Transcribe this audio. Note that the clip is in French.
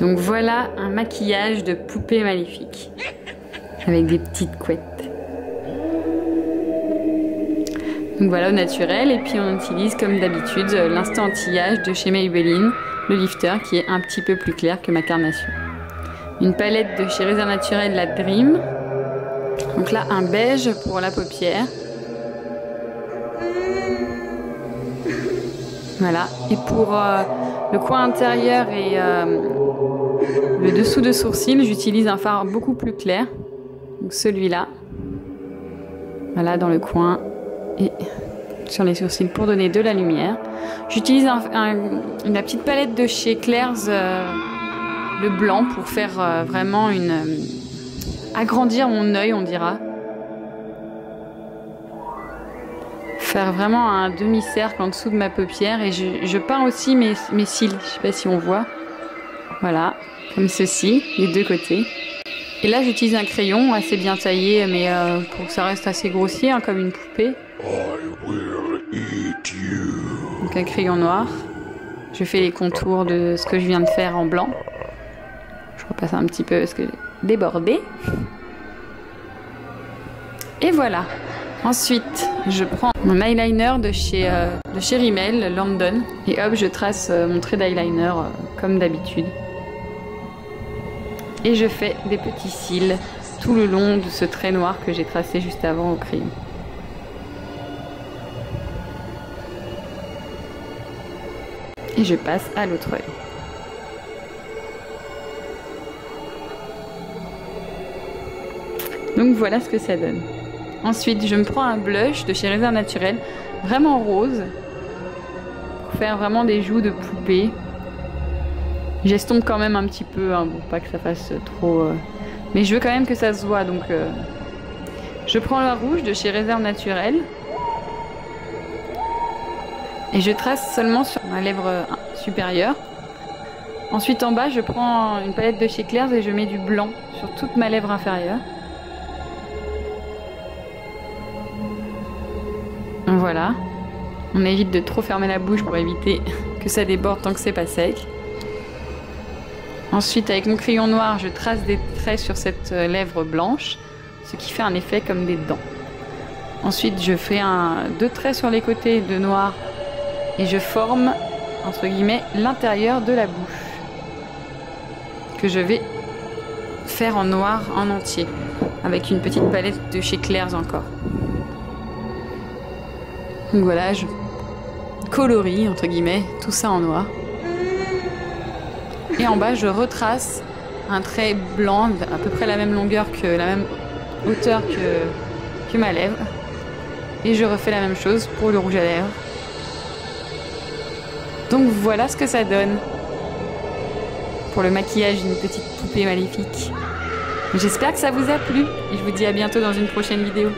Donc voilà un maquillage de poupée maléfique avec des petites couettes. Donc voilà au naturel, et puis on utilise comme d'habitude l'instant anti-âge de chez Maybelline, le lifter qui est un petit peu plus clair que ma carnation. Une palette de chez Réserve Naturelle, la Dream. Donc là un beige pour la paupière. Voilà, et pour le coin intérieur et le dessous de sourcil, j'utilise un fard beaucoup plus clair. Donc celui-là. Voilà, dans le coin et sur les sourcils pour donner de la lumière. J'utilise la petite palette de chez Claire's, le blanc, pour faire vraiment agrandir mon œil, on dira. Faire vraiment un demi-cercle en dessous de ma paupière, et je peins aussi mes cils, je sais pas si on voit. Voilà, comme ceci, les deux côtés. Et là j'utilise un crayon assez bien taillé, mais pour que ça reste assez grossier, hein, comme une poupée. Donc un crayon noir. Je fais les contours de ce que je viens de faire en blanc. Je repasse un petit peu parce que j'ai débordé. Et voilà. Ensuite, je prends mon eyeliner de chez Rimmel, London. Et hop, je trace mon trait d'eyeliner comme d'habitude. Et je fais des petits cils tout le long de ce trait noir que j'ai tracé juste avant au crayon. Et je passe à l'autre œil. Donc voilà ce que ça donne. Ensuite, je me prends un blush de chez Réserve Naturelle, vraiment rose, pour faire vraiment des joues de poupée. J'estompe quand même un petit peu, hein, pour pas que ça fasse trop... Mais je veux quand même que ça se voit, donc... Je prends le rouge de chez Réserve Naturelle. Et je trace seulement sur ma lèvre supérieure. Ensuite, en bas, je prends une palette de chez Claire's et je mets du blanc sur toute ma lèvre inférieure. Voilà. On évite de trop fermer la bouche pour éviter que ça déborde tant que c'est pas sec. Ensuite, avec mon crayon noir, je trace des traits sur cette lèvre blanche, ce qui fait un effet comme des dents. Ensuite, je fais deux traits sur les côtés de noir et je forme, entre guillemets, l'intérieur de la bouche, que je vais faire en noir en entier, avec une petite palette de chez Claire's encore. Donc voilà, je colorie, entre guillemets, tout ça en noir. Et en bas, je retrace un trait blanc, à peu près la même longueur que la même hauteur que ma lèvre. Et je refais la même chose pour le rouge à lèvres. Donc voilà ce que ça donne pour le maquillage d'une petite poupée maléfique. J'espère que ça vous a plu et je vous dis à bientôt dans une prochaine vidéo.